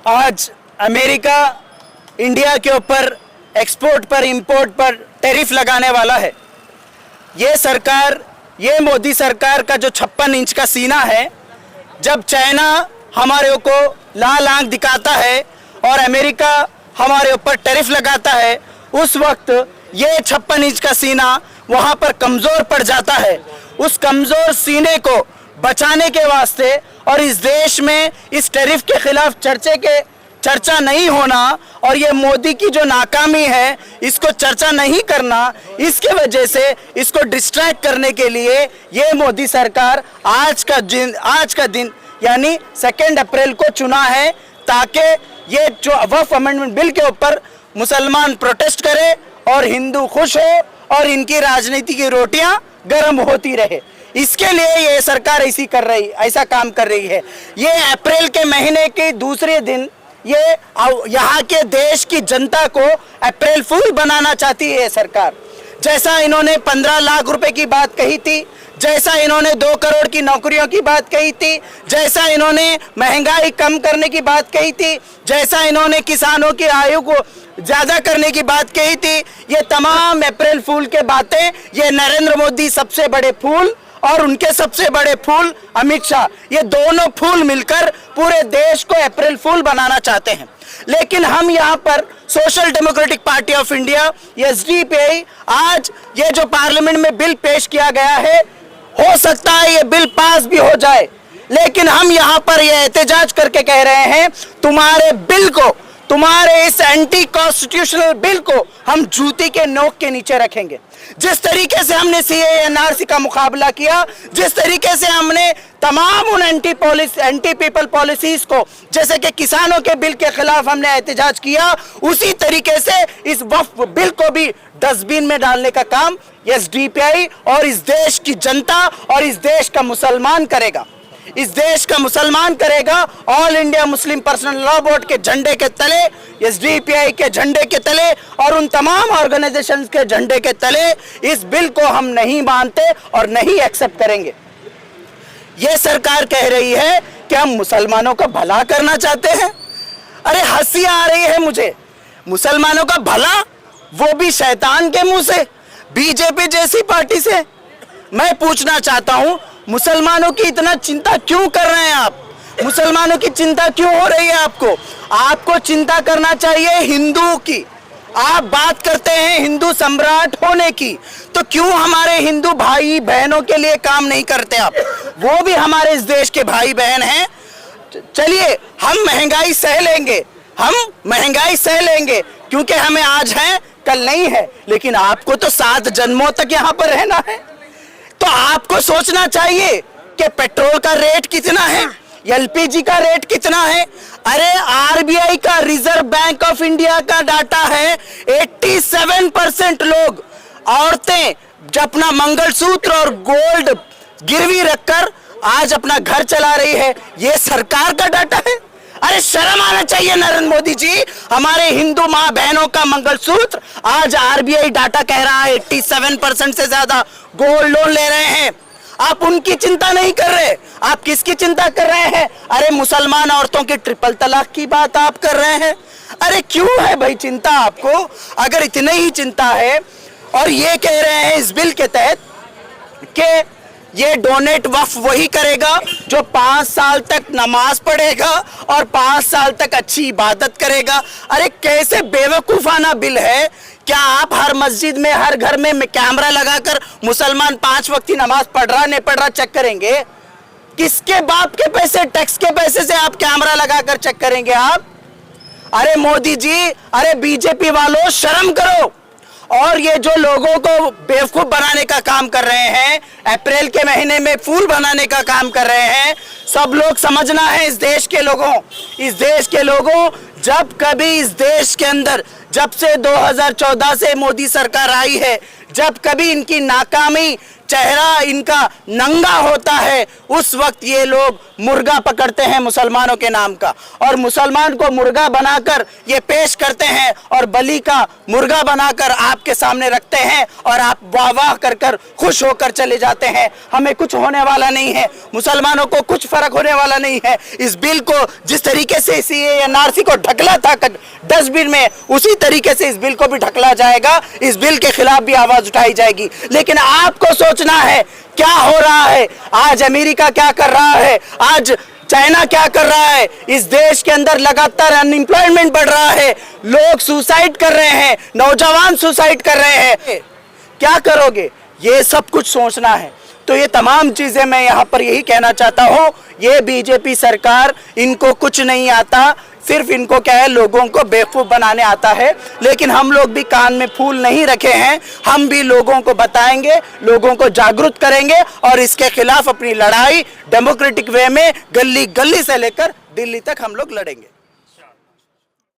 आज America India के ऊपर एक्सपोर्ट पर इंपोर्ट पर टैरिफ लगाने वाला है। ये सरकार, ये मोदी सरकार का जो 56 इंच का सीना है, जब चाइना हमारे को लाल आंख दिखाता है और अमेरिका हमारे ऊपर टैरिफ लगाता है, उस वक्त ये 56 इंच का सीना वहाँ पर कमज़ोर पड़ जाता है। उस कमज़ोर सीने को बचाने के वास्ते और इस देश में इस टैरिफ के खिलाफ चर्चा नहीं होना और ये मोदी की जो नाकामी है इसको चर्चा नहीं करना, इसके वजह से इसको डिस्ट्रैक्ट करने के लिए ये मोदी सरकार आज का दिन यानी 2 अप्रैल को चुना है, ताकि ये जो वक्फ अमेंडमेंट बिल के ऊपर मुसलमान प्रोटेस्ट करे और हिंदू खुश हो और इनकी राजनीति की रोटियां गर्म होती रहे। इसके लिए ये सरकार ऐसा काम कर रही है। ये अप्रैल के महीने के दूसरे दिन ये यहाँ के देश की जनता को अप्रैल फूल बनाना चाहती है सरकार। जैसा इन्होंने 15 लाख रुपए की बात कही थी, जैसा इन्होंने 2 करोड़ की नौकरियों की बात कही थी, जैसा इन्होंने महंगाई कम करने की बात कही थी, जैसा इन्होंने किसानों की आयु को ज्यादा करने की बात कही थी, ये तमाम अप्रैल फूल के बातें ये नरेंद्र मोदी सबसे बड़े फूल और उनके सबसे बड़े फूल अमित शाह, ये दोनों फूल मिलकर पूरे देश को अप्रैल फूल बनाना चाहते हैं। लेकिन हम यहाँ पर social democratic party of India SDPI, आज ये जो पार्लियामेंट में बिल पेश किया गया है, हो सकता है ये बिल पास भी हो जाए, लेकिन हम यहाँ पर ये एहतजाज करके कह रहे हैं, तुम्हारे बिल को, तुम्हारे इस एंटी कॉन्स्टिट्यूशनल बिल को हम जूती के नोक के नीचे रखेंगे। जिस तरीके से हमने सीएए एनआरसी का मुकाबला किया, जिस तरीके से हमने तमाम उन एंटी पीपल पॉलिसीज को, जैसे कि किसानों के बिल के खिलाफ हमने एहतजाज किया, उसी तरीके से इस वक्फ बिल को भी डस्टबिन में डालने का काम एसडीपीआई और इस देश की जनता और इस देश का मुसलमान करेगा। इस देश का मुसलमान करेगा। All India Muslim personal law board के झंडे के तले, एसडीपीआई के झंडे के तले और उन तमाम ऑर्गेनाइजेशंस के झंडे के तले इस बिल को हम नहीं मानते और नहीं एक्सेप्ट करेंगे। ये सरकार कह रही है कि हम मुसलमानों का भला करना चाहते हैं। अरे हंसी आ रही है मुझे, मुसलमानों का भला, वो भी शैतान के मुंह से, बीजेपी जैसी पार्टी से। मैं पूछना चाहता हूं, मुसलमानों की इतना चिंता क्यों कर रहे हैं आप? मुसलमानों की चिंता क्यों हो रही है आपको? आपको चिंता करना चाहिए हिंदुओं की। आप बात करते हैं हिंदू सम्राट होने की, तो क्यों हमारे हिंदू भाई बहनों के लिए काम नहीं करते आप? वो भी हमारे इस देश के भाई बहन हैं। चलिए हम महंगाई सह लेंगे, हम महंगाई सह लेंगे, क्योंकि हमें आज है कल नहीं है, लेकिन आपको तो 7 जन्मों तक यहाँ पर रहना है। तो आपको सोचना चाहिए कि पेट्रोल का रेट कितना है, एलपीजी का रेट कितना है। अरे आरबीआई का, रिजर्व बैंक ऑफ इंडिया का डाटा है, 87% लोग, औरतें जो अपना मंगलसूत्र और गोल्ड गिरवी रखकर आज अपना घर चला रही है। ये सरकार का डाटा है। अरे शर्म आना चाहिए नरेंद्र मोदी जी। हमारे हिंदू माँ बहनों का मंगलसूत्र आज आरबीआई डाटा कह रहा है 87% से ज्यादा गोल्ड लोन ले रहे हैं। आप उनकी चिंता नहीं कर रहे, आप किसकी चिंता कर रहे हैं? अरे मुसलमान औरतों की ट्रिपल तलाक की बात आप कर रहे हैं। अरे क्यों है भाई चिंता आपको? अगर इतनी ही चिंता है और ये कह रहे हैं इस बिल के तहत कि ये डोनेट वक्फ वही करेगा जो 5 साल तक नमाज पढ़ेगा और 5 साल तक अच्छी इबादत करेगा। अरे कैसे बेवकूफाना बिल है। क्या आप हर मस्जिद में, हर घर में कैमरा लगाकर मुसलमान 5 वक्त की नमाज पढ़ रहा नहीं पढ़ रहा चेक करेंगे? किसके बाप के पैसे, टैक्स के पैसे से आप कैमरा लगाकर चेक करेंगे आप? अरे मोदी जी, अरे बीजेपी वालों शर्म करो। और ये जो लोगों को बेवकूफ बनाने का काम कर रहे हैं, अप्रैल के महीने में फूल बनाने का काम कर रहे हैं, सब लोग समझना है इस देश के लोगों, जब कभी इस देश के अंदर जब से 2014 से मोदी सरकार आई है, जब कभी इनकी नाकामी चेहरा इनका नंगा होता है, उस वक्त ये लोग मुर्गा पकड़ते हैं मुसलमानों के नाम का, और मुसलमान को मुर्गा बनाकर ये पेश करते हैं और बलि का मुर्गा बनाकर आपके सामने रखते हैं और आप वाह वाह कर कर खुश होकर चले जाते हैं। हमें कुछ होने वाला नहीं है, मुसलमानों को कुछ फर्क होने वाला नहीं है। इस बिल को जिस तरीके से सीएए एनआरसी को ढकला था डस्टबिन में, उसी तरीके से इस बिल को भी ढकला जाएगा। इस बिल के खिलाफ भी आवाज उठाई जाएगी। लेकिन आपको सोचना है क्या हो रहा है, आज अमेरिका क्या कर रहा है, आज चाइना क्या कर रहा है। इस देश के अंदर लगातार अनएम्प्लॉयमेंट बढ़ रहा है, लोग सुसाइड कर रहे हैं, नौजवान सुसाइड कर रहे हैं। क्या करोगे, ये सब कुछ सोचना है। तो ये तमाम चीजें मैं यहाँ पर यही कहना चाहता हूँ, ये बीजेपी सरकार, इनको कुछ नहीं आता, सिर्फ इनको क्या है, लोगों को बेवकूफ बनाने आता है। लेकिन हम लोग भी कान में फूल नहीं रखे हैं, हम भी लोगों को बताएंगे, लोगों को जागरूक करेंगे और इसके खिलाफ अपनी लड़ाई डेमोक्रेटिक वे में गली गली से लेकर दिल्ली तक हम लोग लड़ेंगे।